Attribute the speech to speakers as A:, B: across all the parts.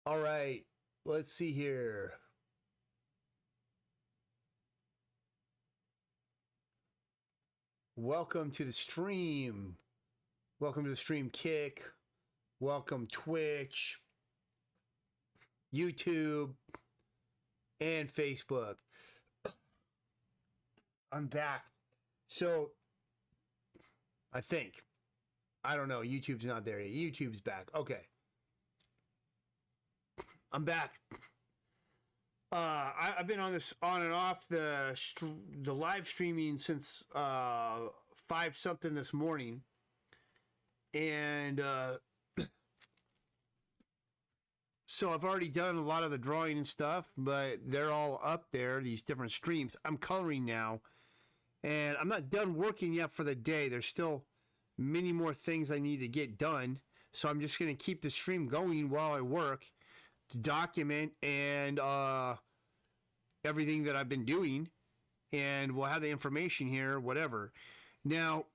A: All right, let's see here. Welcome to the stream. Welcome to the stream kick. Welcome Twitch, YouTube, and Facebook. I'm back. So, I think. I don't know. YouTube's not there yet. YouTube's back. Okay. I'm back. I've been on this on and off the live streaming since 5 something this morning, and so I've already done a lot of the drawing and stuff, but they're all up there. These different streams. I'm coloring now, and I'm not done working yet for the day. There's still many more things I need to get done, so I'm just gonna keep the stream going while I work to document and everything that I've been doing, and we'll have the information here, whatever. Now,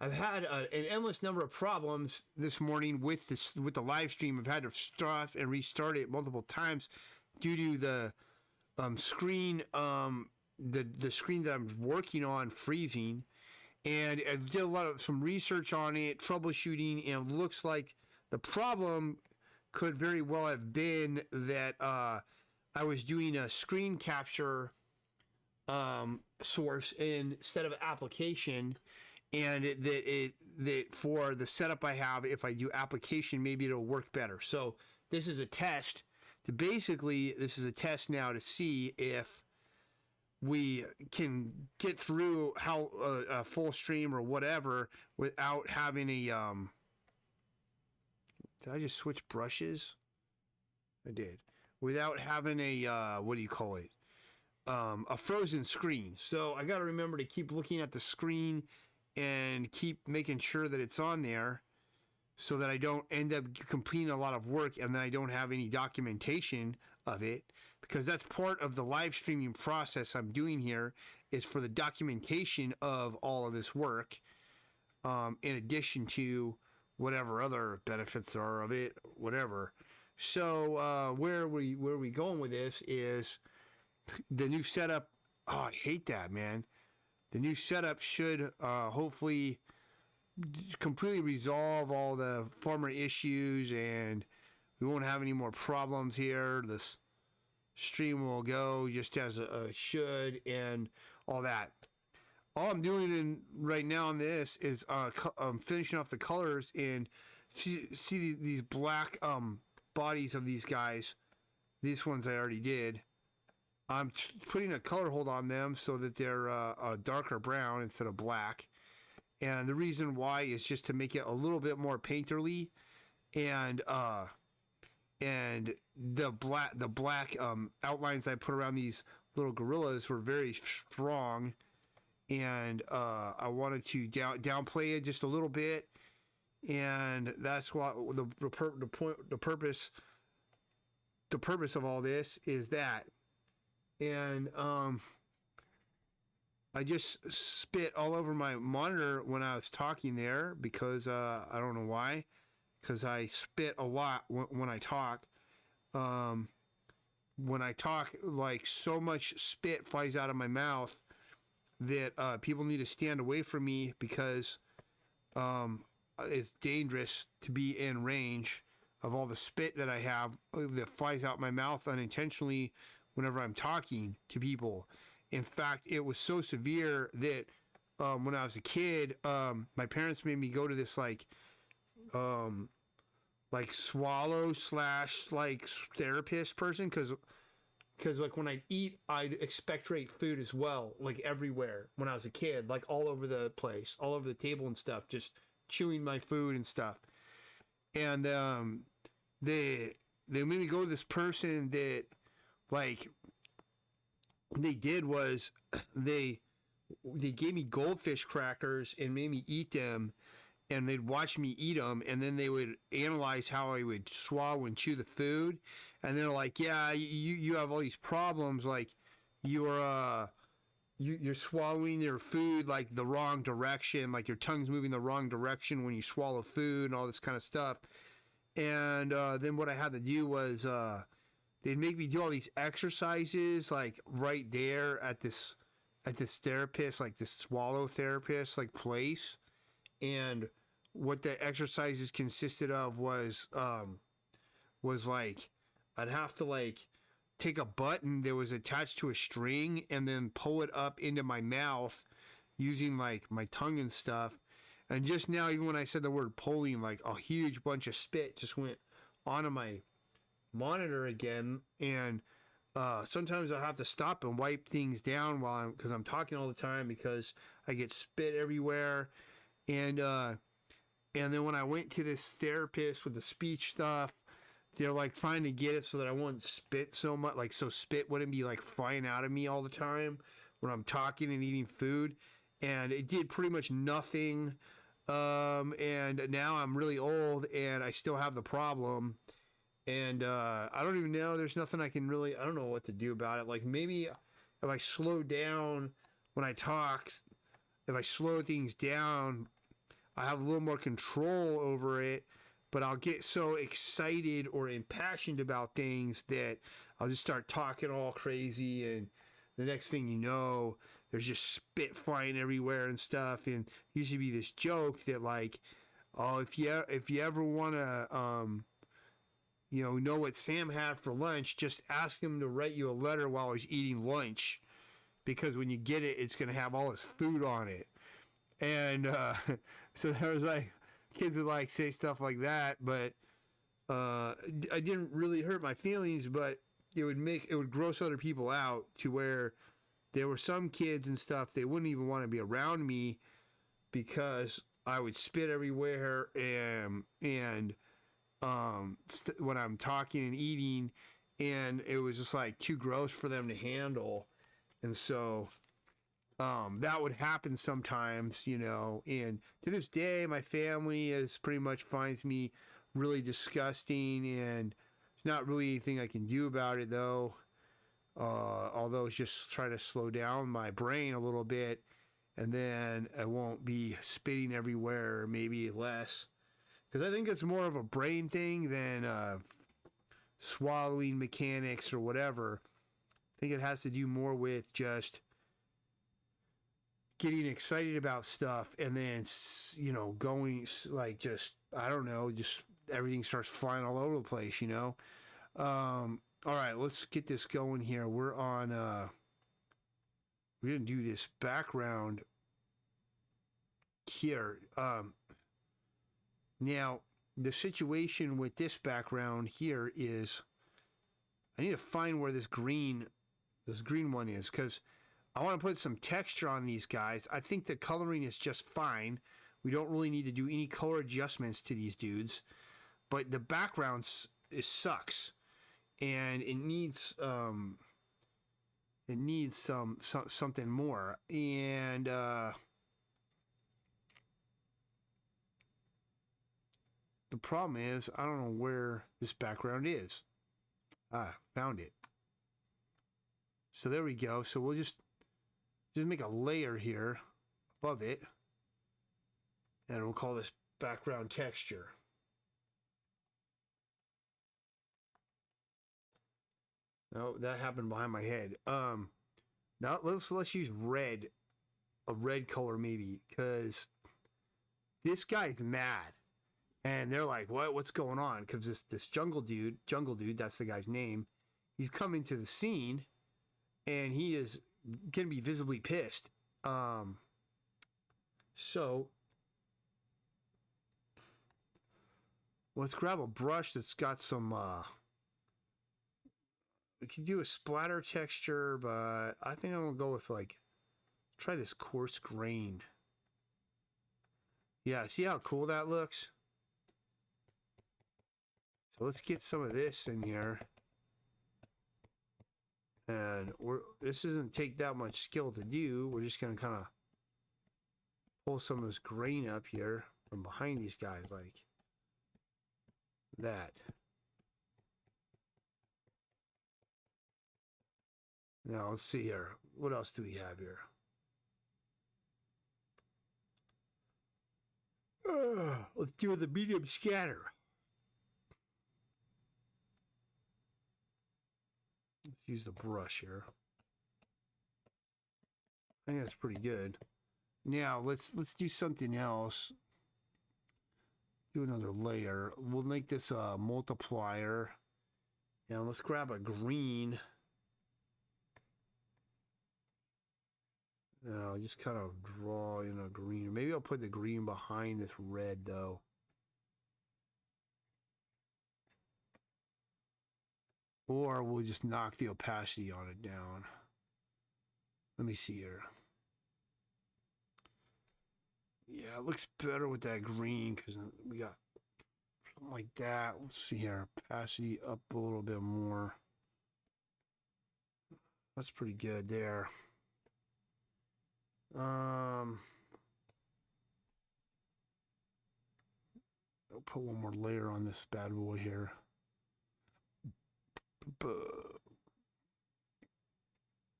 A: I've had an endless number of problems this morning with the live stream. I've had to stop and restart it multiple times due to the screen the screen that I'm working on freezing. And I did a lot of some research on it, troubleshooting, and it looks like the problem could very well have been that I was doing a screen capture source instead of application, and that for the setup I have, if I do application, maybe it'll work better. So this is a test. This is a test now to see if we can get through how a full stream or whatever without having a Did I just switch brushes? I did. Without having a what do you call it? A frozen screen. So I got to remember to keep looking at the screen and keep making sure that it's on there, so that I don't end up completing a lot of work and then I don't have any documentation of it, because that's part of the live streaming process I'm doing here, is for the documentation of all of this work, in addition to whatever other benefits there are of it, whatever. So where are we going with this is the new setup. Oh, I hate that, man. The new setup should hopefully completely resolve all the former issues, and we won't have any more problems here. This stream will go just as it should, and all that. All I'm doing right now on this is I'm finishing off the colors, and see these black bodies of these guys. These ones I already did. I'm putting a color hold on them so that they're a darker brown instead of black. And the reason why is just to make it a little bit more painterly, and the black outlines I put around these little gorillas were very strong, and I wanted to downplay it just a little bit, and that's what the purpose of all this is that. And I just spit all over my monitor when I was talking there, because I don't know why, because I spit a lot when I talk. When I talk, like, so much spit flies out of my mouth that people need to stand away from me, because it's dangerous to be in range of all the spit that I have that flies out my mouth unintentionally whenever I'm talking to people. In fact, it was so severe that when I was a kid, my parents made me go to this like swallow / like therapist person, because like when I eat, I'd expectorate food as well, like everywhere when I was a kid, like all over the place, all over the table and stuff, just chewing my food and stuff. And they made me go to this person that, like, they did was they gave me goldfish crackers and made me eat them, and they'd watch me eat them, and then they would analyze how I would swallow and chew the food, and they're like, yeah, you have all these problems, like you're swallowing your food like the wrong direction, like your tongue's moving the wrong direction when you swallow food and all this kind of stuff. And then what I had to do was they'd make me do all these exercises like right there at this therapist, like this swallow therapist like place. And what the exercises consisted of was like I'd have to like take a button that was attached to a string and then pull it up into my mouth using like my tongue and stuff. And just now, even when I said the word pulling, like a huge bunch of spit just went onto my monitor again. And sometimes I'll have to stop and wipe things down because I'm talking all the time because I get spit everywhere. And then when I went to this therapist with the speech stuff, they're like trying to get it so that I wouldn't spit so much, like so spit wouldn't be like flying out of me all the time when I'm talking and eating food. And it did pretty much nothing. And now I'm really old and I still have the problem. And I don't even know. There's nothing I can really, I don't know what to do about it. Like maybe if I slow down when I talk, if I slow things down, I have a little more control over it. But I'll get so excited or impassioned about things that I'll just start talking all crazy, and the next thing you know, there's just spit flying everywhere and stuff. And used to be this joke that like, oh, if you ever want to know what Sam had for lunch, just ask him to write you a letter while he's eating lunch, because when you get it, it's gonna have all his food on it. And so there was like kids would like say stuff like that, but I didn't really hurt my feelings, but it would gross other people out to where there were some kids and stuff, they wouldn't even want to be around me because I would spit everywhere and when I'm talking and eating, and it was just like too gross for them to handle. And so that would happen sometimes, and to this day, my family is pretty much finds me really disgusting, and there's not really anything I can do about it though. Although it's just try to slow down my brain a little bit, and then I won't be spitting everywhere, maybe less. Because I think it's more of a brain thing than swallowing mechanics or whatever. I think it has to do more with just getting excited about stuff and then, going like just, I don't know, just everything starts flying all over the place, All right, let's get this going here. We're on, we're going to do this background here. Now, the situation with this background here is I need to find where this green one is, because I want to put some texture on these guys. I think the coloring is just fine. We don't really need to do any color adjustments to these dudes, but the background sucks, and it needs something more. And the problem is I don't know where this background is. Found it. So there we go. So we'll just make a layer here above it, and we'll call this background texture. No, that happened behind my head. Now let's use red, a red color maybe, because this guy's mad, and they're like, what's going on? Because this jungle dude, that's the guy's name. He's coming to the scene, and he is gonna be visibly pissed. So let's grab a brush that's got some. We can do a splatter texture, but I think I'm gonna go with try this coarse grain. Yeah, see how cool that looks? So let's get some of this in here. And this doesn't take that much skill to do. We're just gonna kind of pull some of this grain up here from behind these guys like that. Now let's see here. What else do we have here? Let's do the medium scatter. Let's use the brush here. I think that's pretty good. Now let's do something else. Do another layer. We'll make this a multiplier. And let's grab a green. Now just kind of draw in a green. Maybe I'll put the green behind this red though. Or we'll just knock the opacity on it down. Let me see here. Yeah, it looks better with that green because we got something like that. Let's see here. Opacity up a little bit more. That's pretty good there. I'll put one more layer on this bad boy here.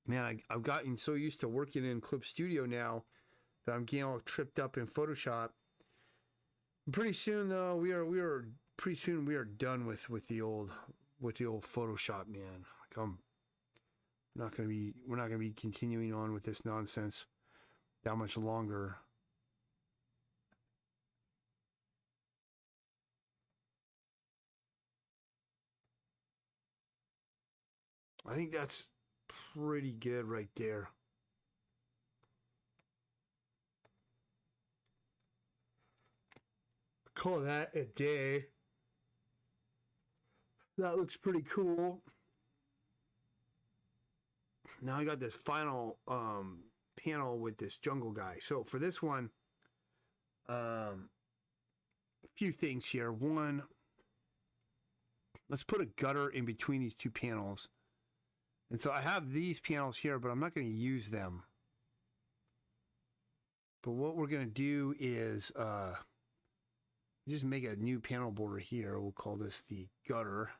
A: Man, I've gotten so used to working in Clip Studio now that I'm getting all tripped up in Photoshop. Pretty soon, though, we are done with the old Photoshop, man. Like we're not gonna be continuing on with this nonsense that much longer. I think that's pretty good right there. Call that a day. That looks pretty cool. Now I got this final panel with this jungle guy. So for this one, a few things here. One, let's put a gutter in between these two panels. And so I have these panels here, but I'm not going to use them. But what we're going to do is just make a new panel border here. We'll call this the gutter.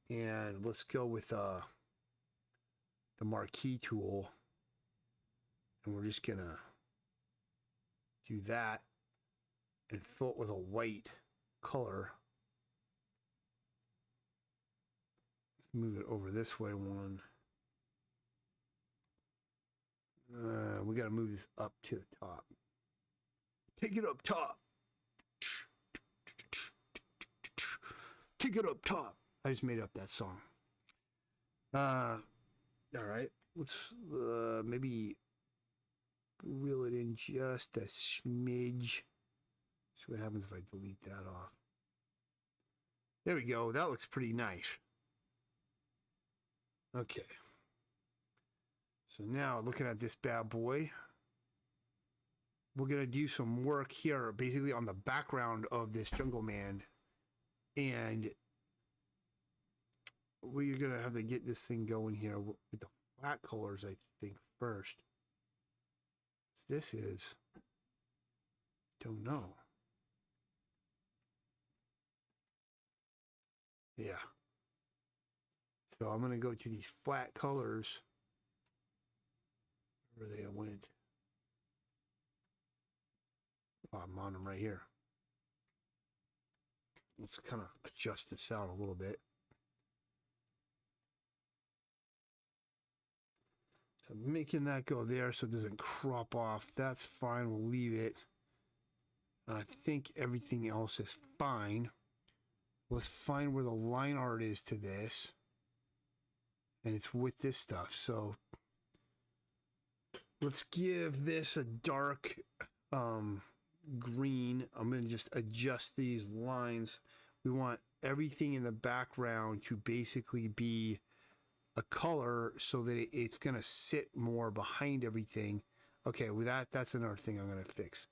A: And let's go with the marquee tool. And we're just going to do that and fill it with a white color. Move it over this way one. We got to move this up to the top. Take it up top. Take it up top. I just made up that song. All right. Let's maybe reel it in just a smidge. See what happens if I delete that off. There we go. That looks pretty nice. Okay. So now looking at this bad boy, we're going to do some work here basically on the background of this jungle man. And we're going to have to get this thing going here with the flat colors, I think, first. This is, don't know. Yeah. So I'm going to go to these flat colors. Where they went. Oh, I'm on them right here. Let's kind of adjust this out a little bit. So making that go there so it doesn't crop off. That's fine. We'll leave it. I think everything else is fine. Let's find where the line art is to this. And it's with this stuff. So let's give this a dark green. I'm going to just adjust these lines. We want everything in the background to basically be a color so that it's going to sit more behind everything. Okay, with that's another thing I'm going to fix.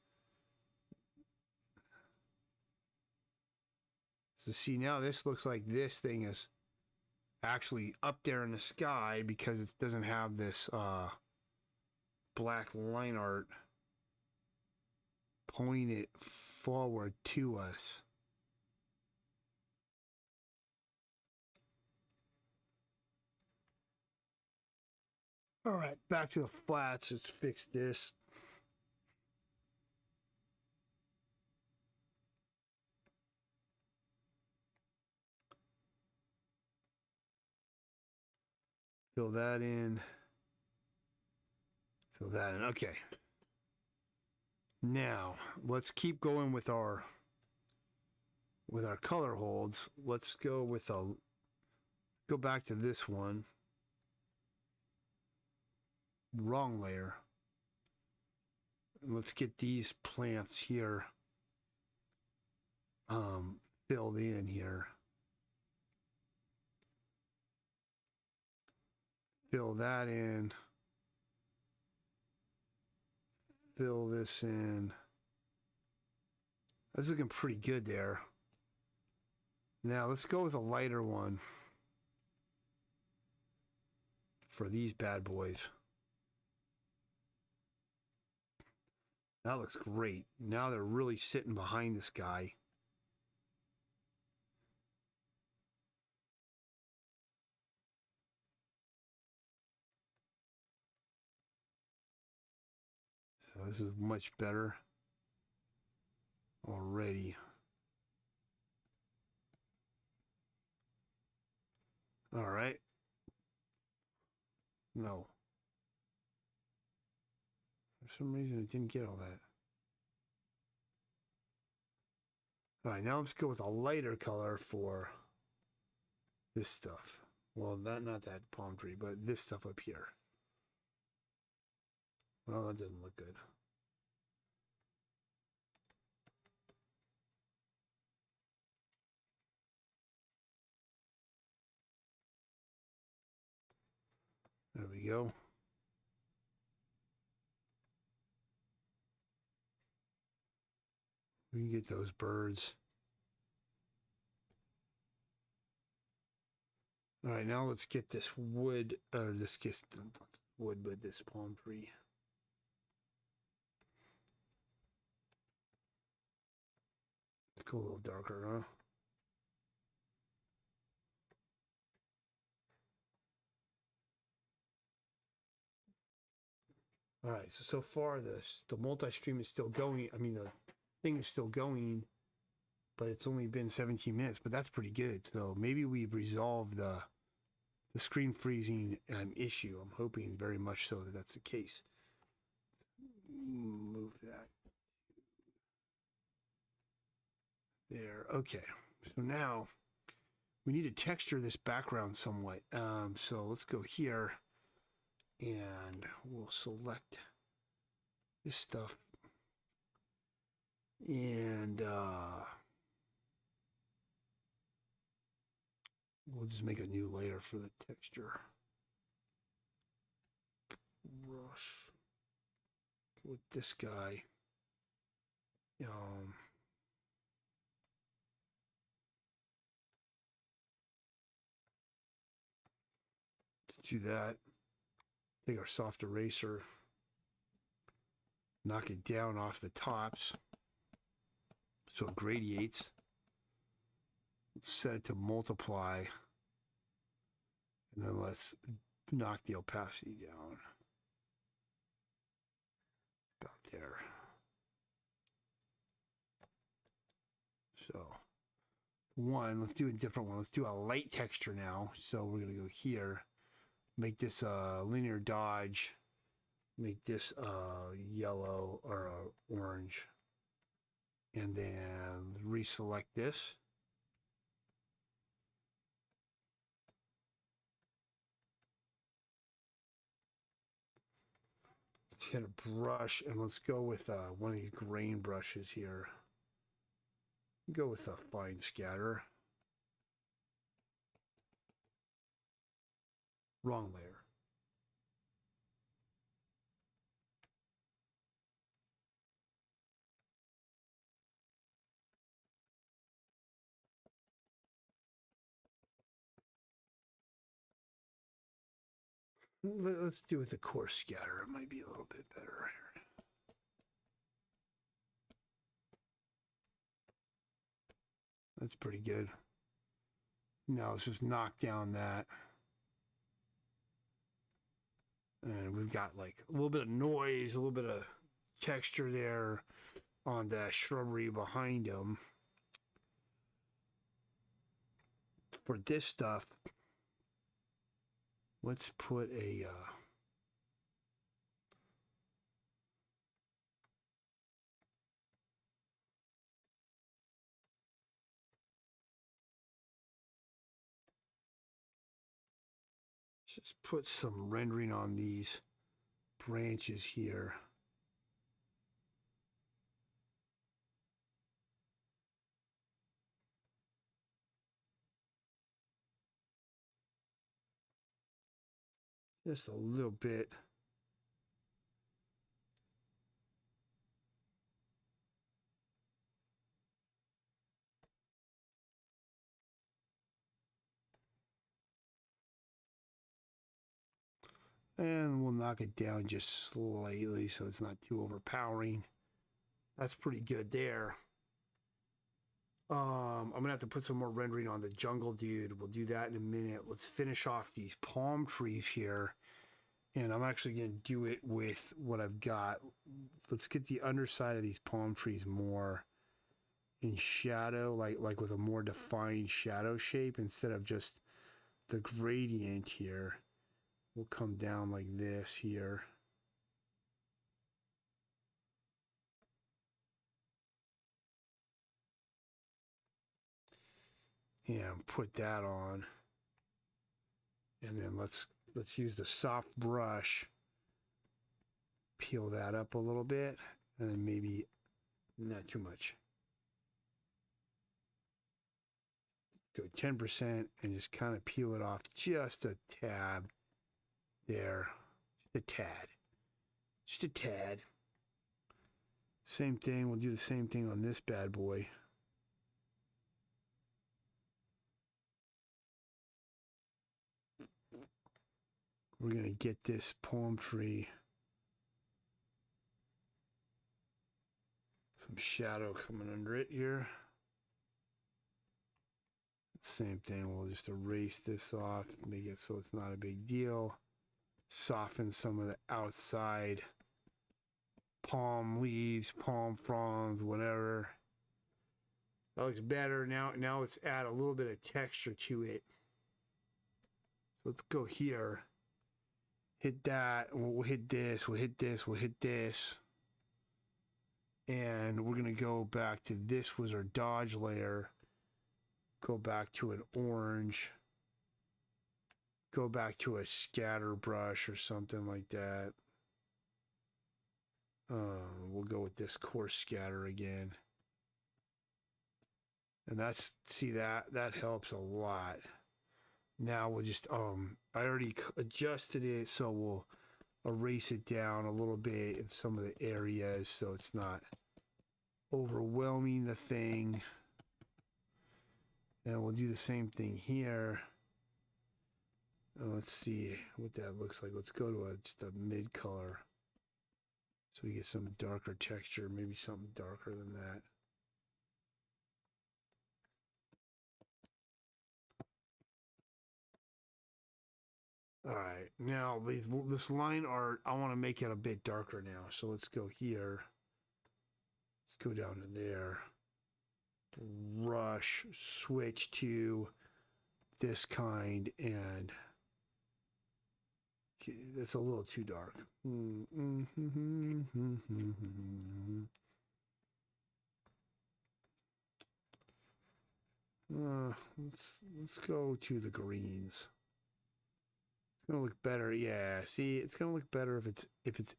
A: So see, now this looks like this thing is actually up there in the sky because it doesn't have this black line art pointing it forward to us. All right, back to the flats. Let's fix this. Fill that in. Fill that in. Okay. Now, let's keep going with our color holds. Let's go with go back to this one. Wrong layer. And let's get these plants here filled in here. Fill that in. Fill this in. That's looking pretty good there. Now let's go with a lighter one for these bad boys. That looks great. Now they're really sitting behind this guy. So this is much better already. All right. No. For some reason, it didn't get all that. All right, now let's go with a lighter color for this stuff. Well, not that palm tree, but this stuff up here. Well, that doesn't look good. There we go. We can get those birds. All right, now let's get this wood, or this wood, but this palm tree. Let's go a little darker, huh? All right, so far the multi-stream is still going. I mean, the thing is still going, but it's only been 17 minutes, but that's pretty good. So maybe we've resolved the screen freezing issue. I'm hoping very much so that that's the case. Move that. There, okay. So now we need to texture this background somewhat. So let's go here and we'll select this stuff. And we'll just make a new layer for the texture. Brush. Go with this guy. Let's do that. Take our soft eraser. Knock it down off the tops so it gradiates. Let's set it to multiply. And then let's knock the opacity down. About there. So, let's do a different one. Let's do a light texture now. So we're going to go here. Make this linear dodge. Make this yellow or orange. And then reselect this. Let's hit a brush and let's go with one of these grain brushes here. Go with a fine scatter. Wrong layer. Let's do with the coarse scatter. It might be a little bit better here. That's pretty good. Now let's just knock down that. And we've got like a little bit of noise, a little bit of texture there on that shrubbery behind them. For this stuff, let's put a just put some rendering on these branches here. Just a little bit. And we'll knock it down just slightly so it's not too overpowering. That's pretty good there. I'm gonna have to put some more rendering on the jungle dude. We'll do that in a minute. Let's finish off these palm trees here. And I'm actually gonna do it with what I've got. Let's get the underside of these palm trees more in shadow, like with a more defined shadow shape instead of just the gradient here. We'll come down like this here. And put that on. And then let's use the soft brush. Peel that up a little bit. And then maybe not too much. Go 10% and just kind of peel it off just a tad there. Just a tad. Just a tad. Same thing. We'll do the same thing on this bad boy. We're going to get this palm tree some shadow coming under it here. Same thing, we'll just erase this off, make it so it's not a big deal. Soften some of the outside palm leaves, palm fronds, whatever. That looks better. Now let's add a little bit of texture to it. So let's go here. Hit that, and we'll hit this, we'll hit this, we'll hit this. And we're gonna go back to this was our dodge layer. Go back to an orange. Go back to a scatter brush or something like that. We'll go with this coarse scatter again. And that's, see that helps a lot. Now we'll just, I already adjusted it, so we'll erase it down a little bit in some of the areas so it's not overwhelming the thing. And we'll do the same thing here. Let's see what that looks like. Let's go to just a mid color so we get some darker texture, maybe something darker than that. All right, now this line art, I want to make it a bit darker now. So let's go here. Let's go down to there. Rush, switch to this kind, and that's a little too dark. Let's go to the greens. It's gonna look better. Yeah, see, it's gonna look better if it's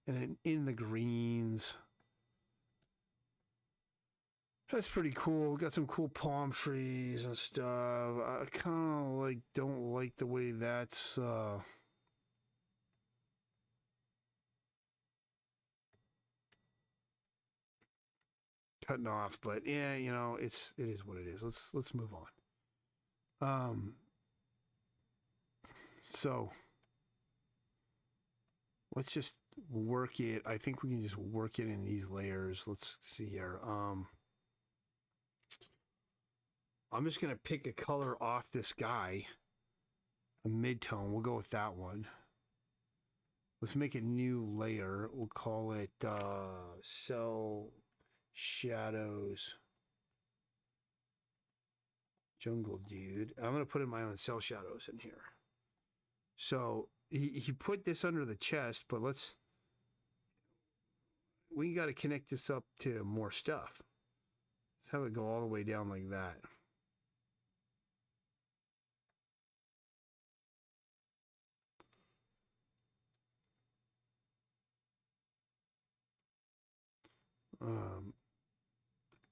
A: in the greens. That's pretty cool. We got some cool palm trees and stuff. I kind of don't like the way that's cutting off, but yeah, you know, it is what it is. Let's move on. So let's just work it. I think we can just work it in these layers. Let's see here. I'm just gonna pick a color off this guy, a mid-tone. We'll go with that one. Let's make a new layer. We'll call it Cell Shadows Jungle Dude. I'm gonna put in my own cell shadows in here. So he put this under the chest, but we got to connect this up to more stuff. Let's have it go all the way down like that.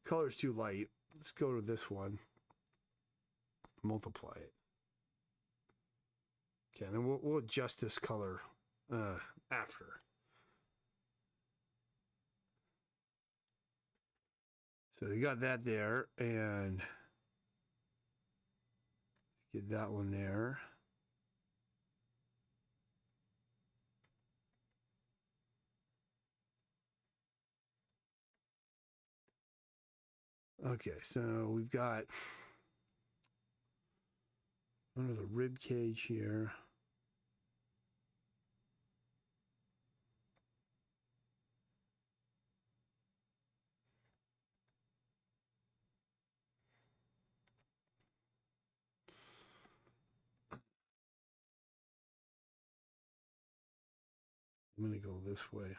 A: Color's too light. Let's go to this one. Multiply it. Okay, and then we'll adjust this color after. So you got that there, and get that one there. Okay, so we've got under the rib cage here. I'm going to go this way.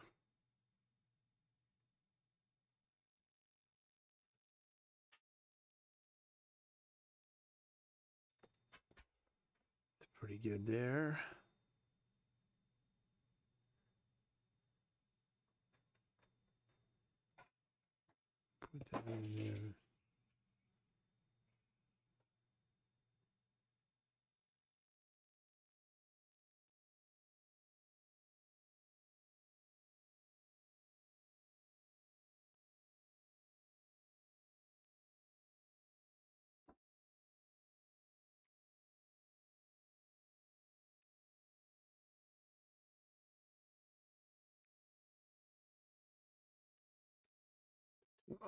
A: It's pretty good there. Put that in there.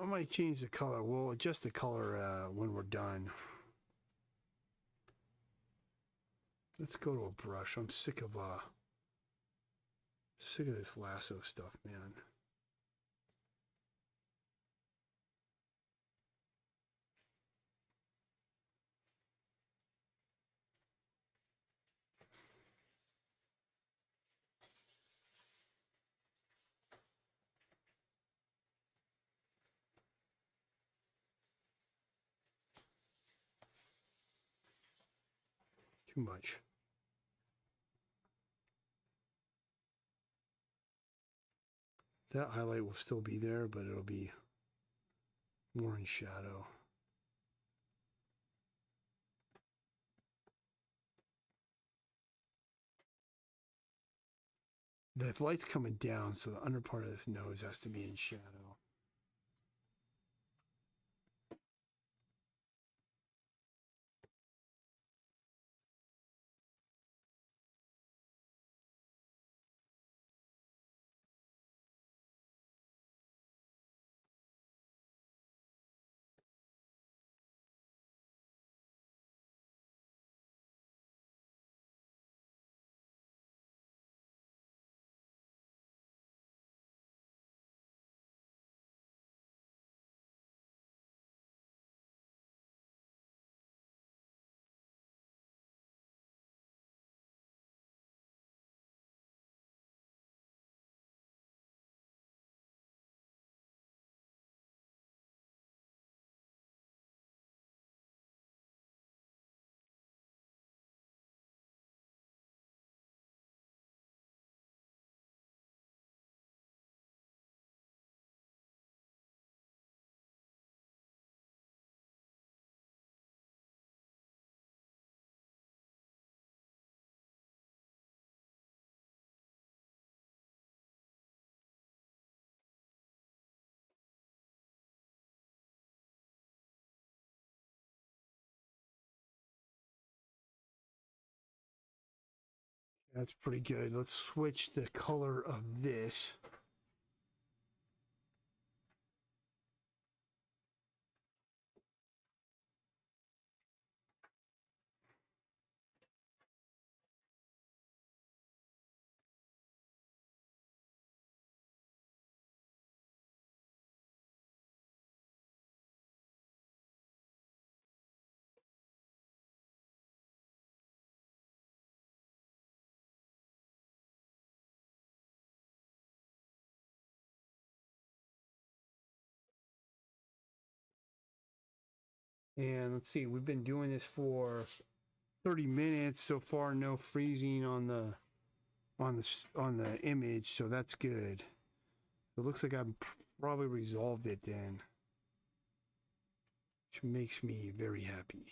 A: I might change the color. We'll adjust the color when we're done. Let's go to a brush. I'm sick of this lasso stuff, man. Too much. That highlight will still be there, but it'll be more in shadow. The light's coming down, so the under part of the nose has to be in shadow. That's pretty good. Let's switch the color of this. And let's see, we've been doing this for 30 minutes so far. No freezing on the image, so that's good. It looks like I've probably resolved it then, which makes me very happy.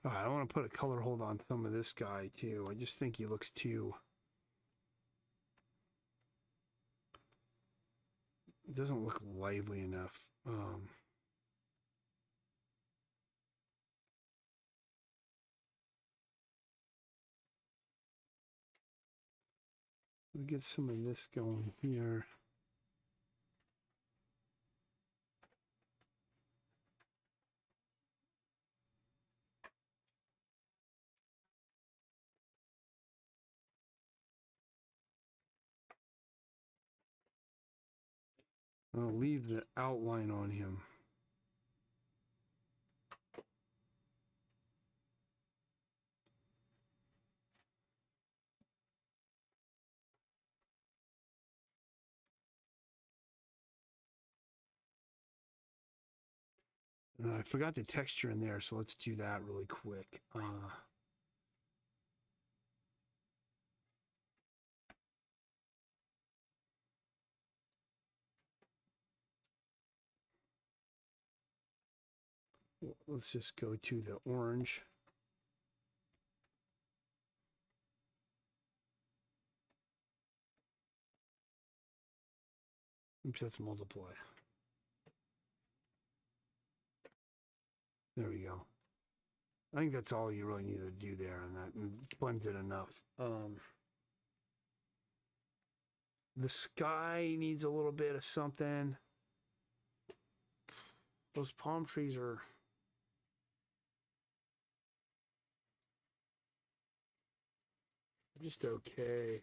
A: All right, I want to put a color hold on some of this guy too. I just think he looks too. It doesn't look lively enough. We'll get some of this going here. I'll leave the outline on him. I forgot the texture in there, so let's do that really quick. Let's just go to the orange. Oops, that's multiply. There we go. I think that's all you really need to do there, and that blends it enough. The sky needs a little bit of something. Those palm trees are just okay.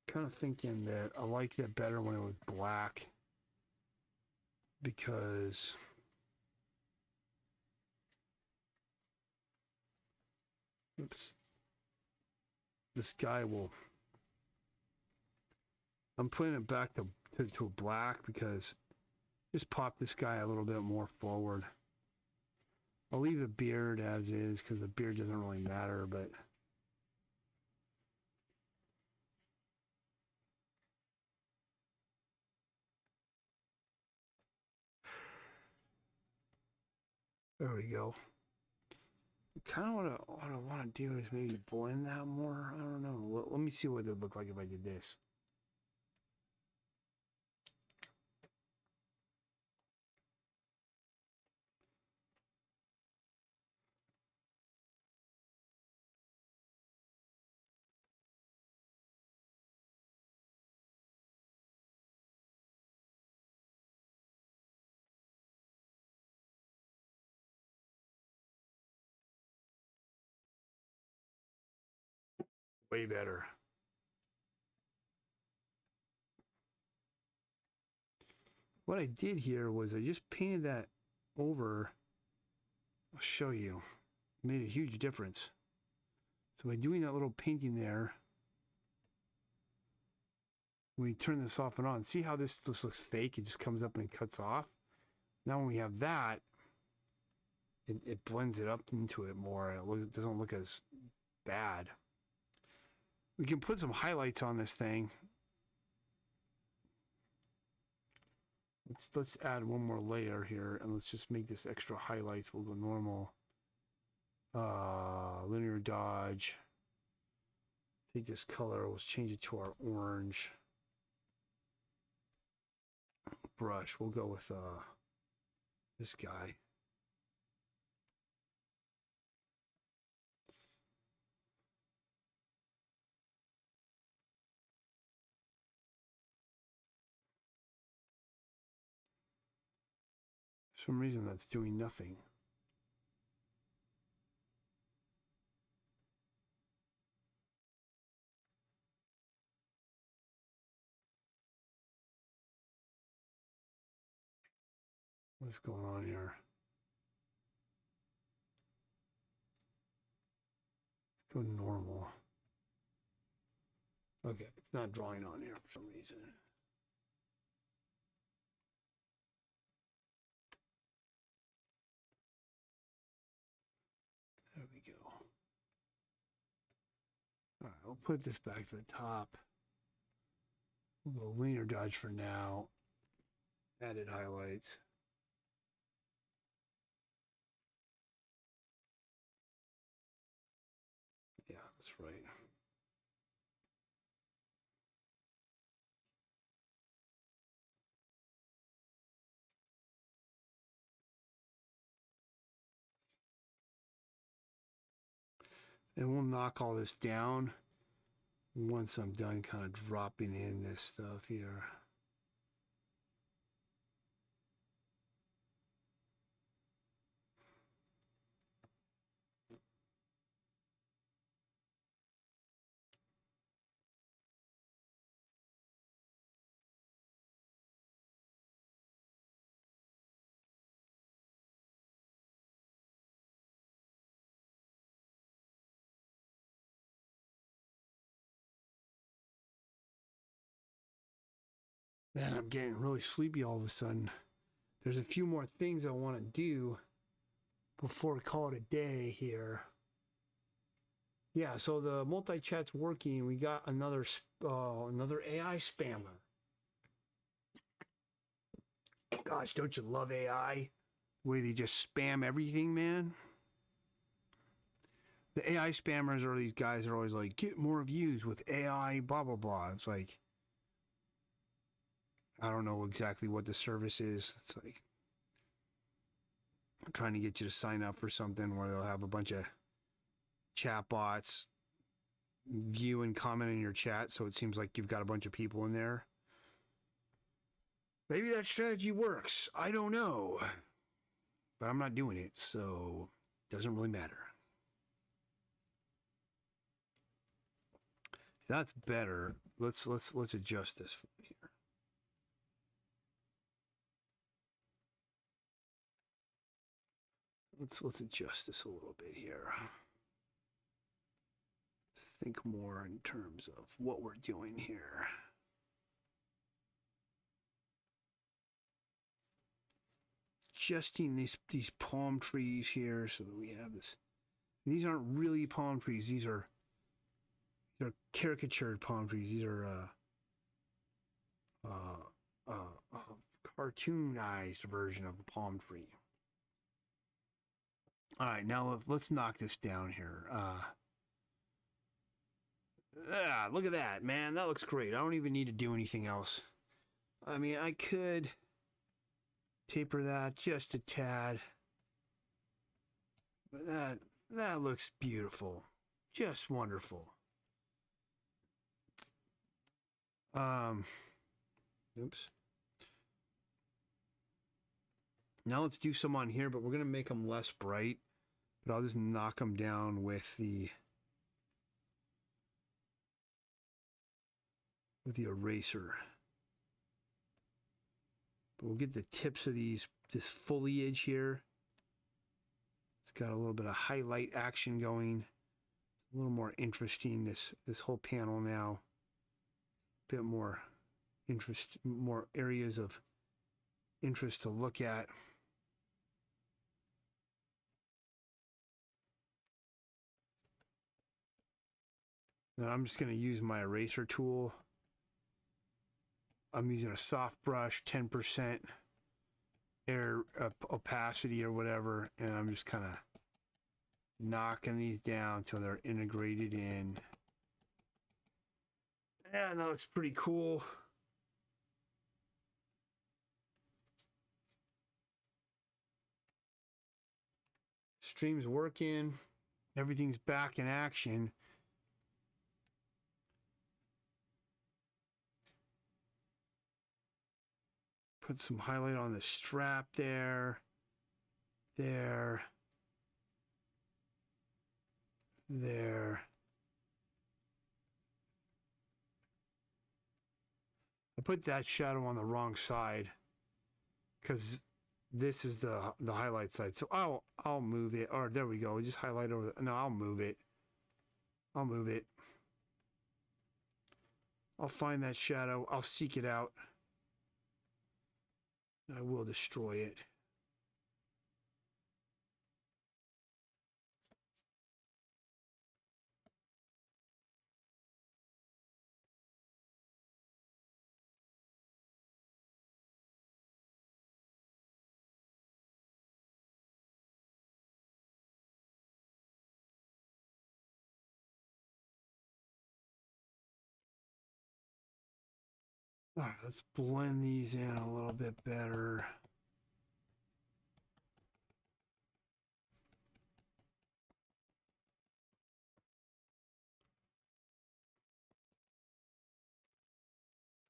A: Kind of thinking that I liked it better when it was black, because oops, this guy will. I'm putting it back to black because just pop this guy a little bit more forward. I'll leave the beard as is because the beard doesn't really matter, but there we go. Kind of what I want to do is maybe blend that more. I don't know. Let me see what it would look like if I did this. Way better. What I did here was I just painted that over. I'll show you. It made a huge difference. So by doing that little painting there, when we turn this off and on, see how this looks fake? It just comes up and cuts off. Now when we have that, it blends it up into it more. It doesn't look as bad. We can put some highlights on this thing. Let's add one more layer here, and let's just make this extra highlights. We'll go normal, linear dodge. Take this color. Let's change it to our orange. Brush. We'll go with this guy. For some reason that's doing nothing. What's going on here? Go normal. Okay, it's not drawing on here for some reason. There we go. All right, we'll put this back to the top. We'll go linear dodge for now. Added highlights. Yeah, that's right. And we'll knock all this down once I'm done kind of dropping in this stuff here. Man, I'm getting really sleepy all of a sudden. There's a few more things I want to do before we call it a day here. Yeah, so the multi-chat's working. We got another AI spammer. Gosh, don't you love AI? The way they just spam everything, man. The AI spammers are these guys that are always like, get more views with AI, blah, blah, blah. It's like, I don't know exactly what the service is. It's like, I'm trying to get you to sign up for something where they'll have a bunch of chatbots view and comment in your chat, so it seems like you've got a bunch of people in there. Maybe that strategy works. I don't know. But I'm not doing it, so it doesn't really matter. That's better. Let's adjust this here. Let's adjust this a little bit here. Let's think more in terms of what we're doing here. Adjusting these palm trees here so that we have this. These aren't really palm trees. These are caricatured palm trees. These are cartoonized version of a palm tree. All right, now let's knock this down here. Look at that, man. That looks great. I don't even need to do anything else. I mean, I could taper that just a tad. But that looks beautiful. Just wonderful. Oops. Now let's do some on here, but we're going to make them less bright. But I'll just knock them down with the eraser. But we'll get the tips of this foliage here. It's got a little bit of highlight action going. A little more interesting, this whole panel now. A bit more interest, more areas of interest to look at. Then I'm just going to use my eraser tool. I'm using a soft brush, 10% air opacity or whatever, and I'm just kind of knocking these down until they're integrated in. Yeah, that looks pretty cool. Stream's working. Everything's back in action. Put some highlight on the strap there. There. I put that shadow on the wrong side because this is the highlight side. So I'll move it. Or there we go. Just highlight over. No, I'll move it. I'll find that shadow. I'll seek it out. I will destroy it. All right, let's blend these in a little bit better.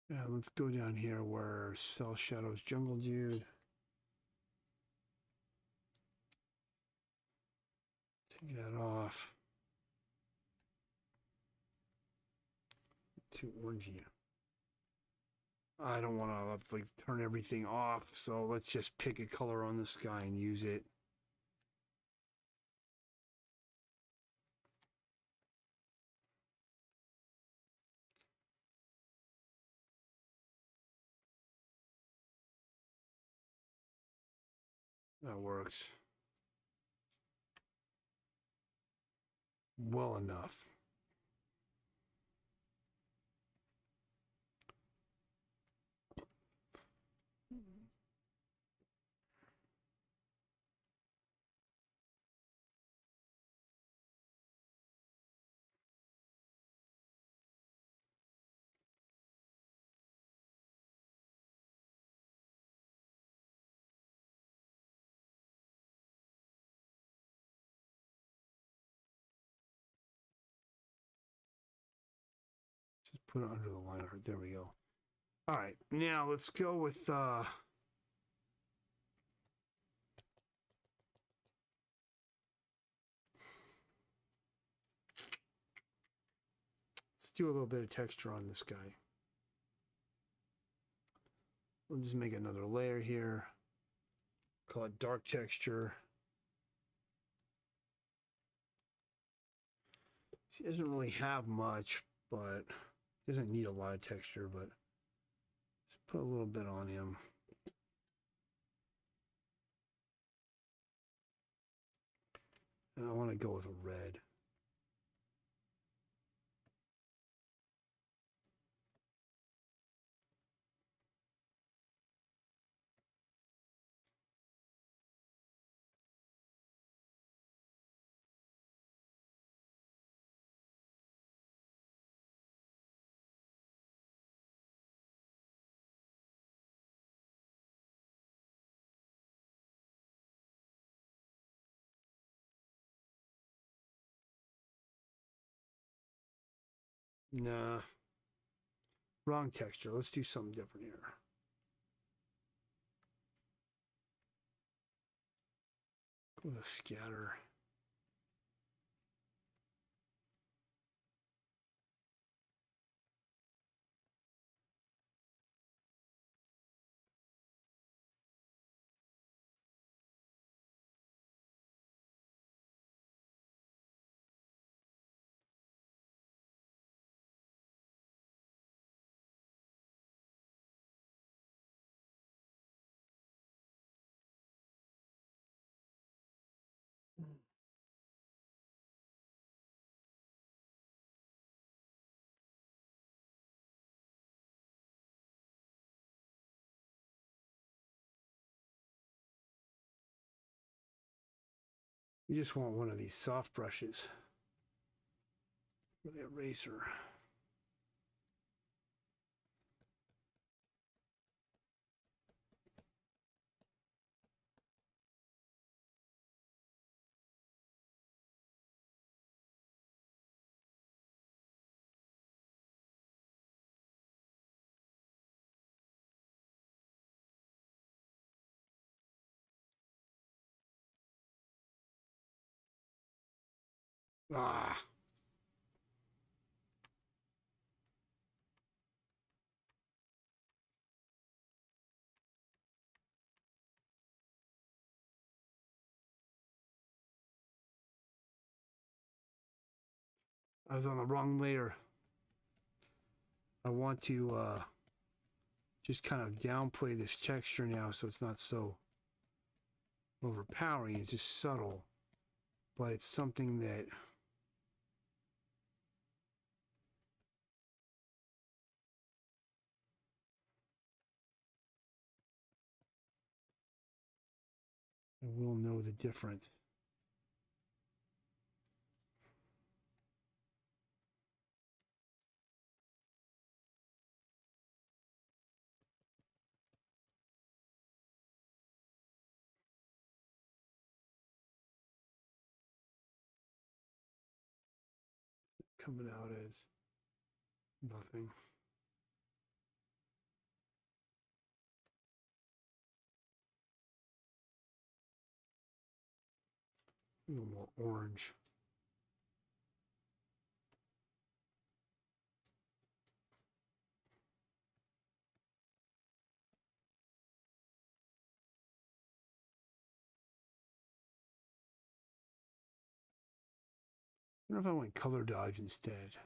A: Yeah, let's go down here where Cell Shadows Jungle Jude. Take that off. Too orangey. I don't want to like turn everything off, so let's just pick a color on this guy and use it. That works well enough. Just put it under the line art. There we go. All right, now let's go with let's do a little bit of texture on this guy. We'll just make another layer here. Call it dark texture. She doesn't really have much, but doesn't need a lot of texture, but just put a little bit on him. And I want to go with a red. Nah. Wrong texture. Let's do something different here. Go with a scatter. You just want one of these soft brushes for the eraser. Ah. I was on the wrong layer. I want to just kind of downplay this texture now so it's not so overpowering. It's just subtle, but it's something that I will know the difference. Coming out as nothing. A little more orange. I wonder if I went color dodge instead.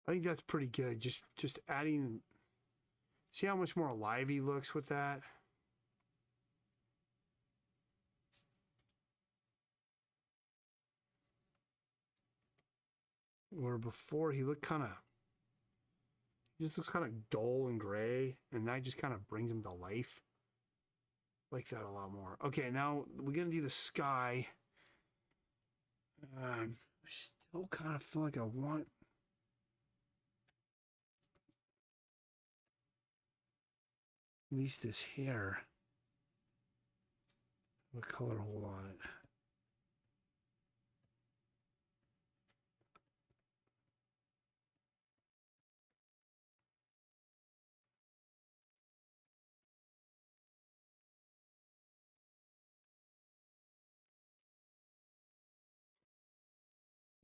A: I think that's pretty good. Just adding. See how much more alive he looks with that? Where before he looked kind of, he just looks kind of dull and gray, and that just kind of brings him to life. I like that a lot more. Okay, now we're gonna do the sky. I still kind of feel like I want. At least this hair. What color hold on it?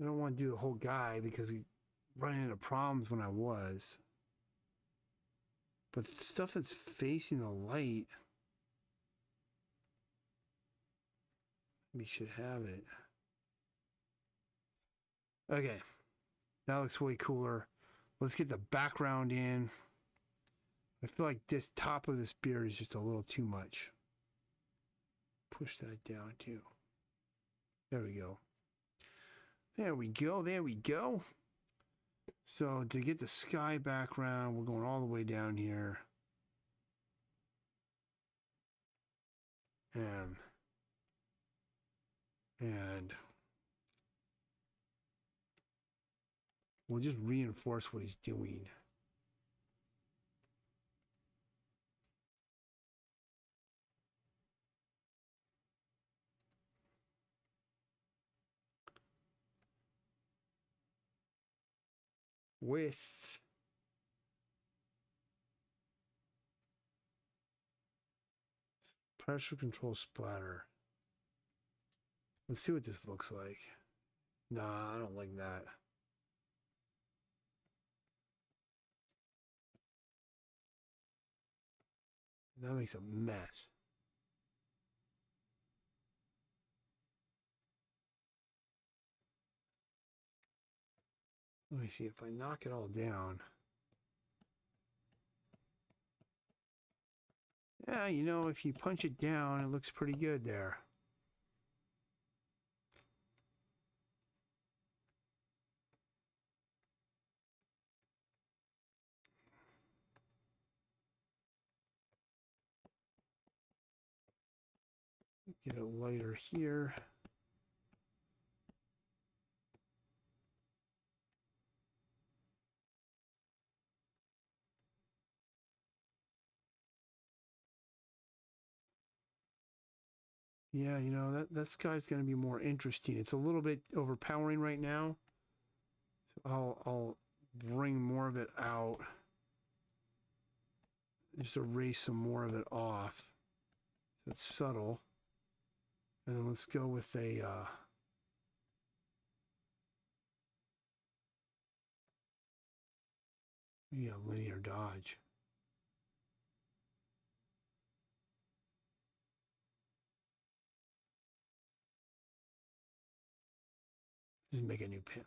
A: I don't want to do the whole guy because we run into problems when I was. But the stuff that's facing the light, we should have it. Okay, that looks way cooler. Let's get the background in. I feel like this top of this beard is just a little too much. Push that down too. There we go. There we go. There we go. So to get the sky background, we're going all the way down here. And we'll just reinforce what he's doing. With pressure control splatter. Let's see what this looks like. Nah, I don't like that. That makes a mess. Let me see if I knock it all down. Yeah, you know, if you punch it down, it looks pretty good there. Get it lighter here. Yeah, you know, that sky's going to be more interesting. It's a little bit overpowering right now. So I'll bring more of it out. Just erase some more of it off. So it's subtle. And then let's go with a linear dodge. Just make a new panel.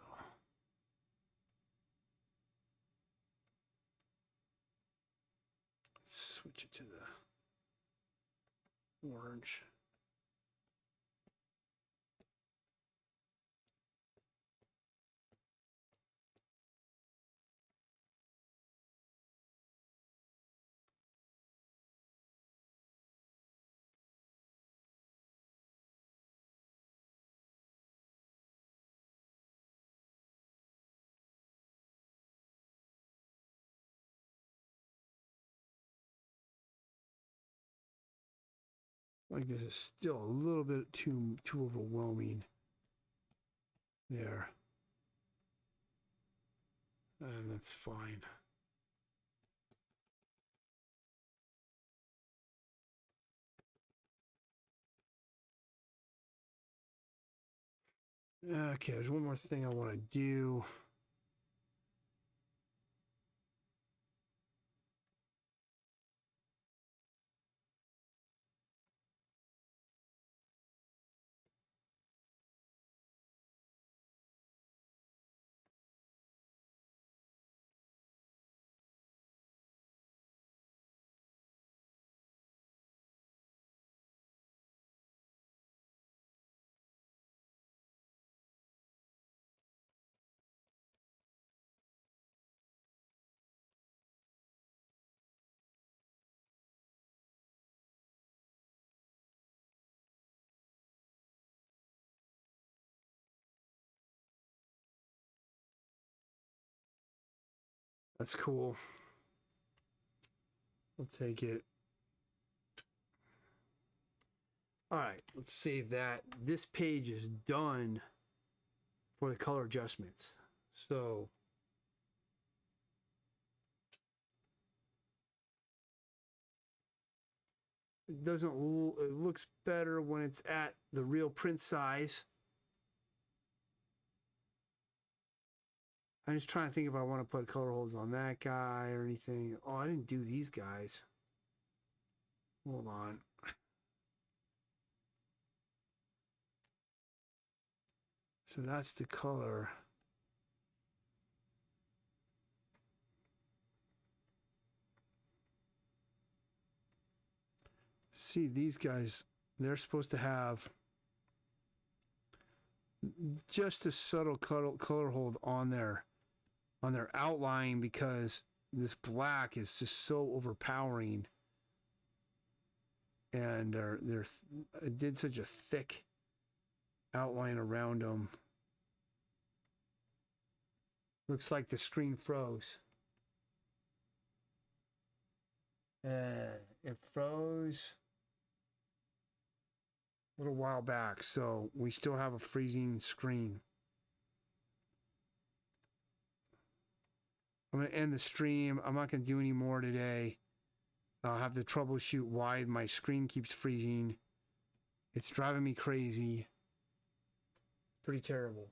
A: Switch it to the orange. Like this is still a little bit too overwhelming there. And that's fine. Okay, there's one more thing I want to do. That's cool. I'll take it. All right, let's save that. This page is done for the color adjustments. So it doesn't, it looks better when it's at the real print size. I'm just trying to think if I want to put color holds on that guy or anything. Oh, I didn't do these guys. Hold on. So that's the color. See, these guys, they're supposed to have just a subtle color hold on their outline, because this black is just so overpowering, and it did such a thick outline around them. Looks like the screen froze. It froze a little while back, so we still have a freezing screen. I'm going to end the stream. I'm not going to do any more today. I'll have to troubleshoot why my screen keeps freezing. It's driving me crazy. Pretty terrible.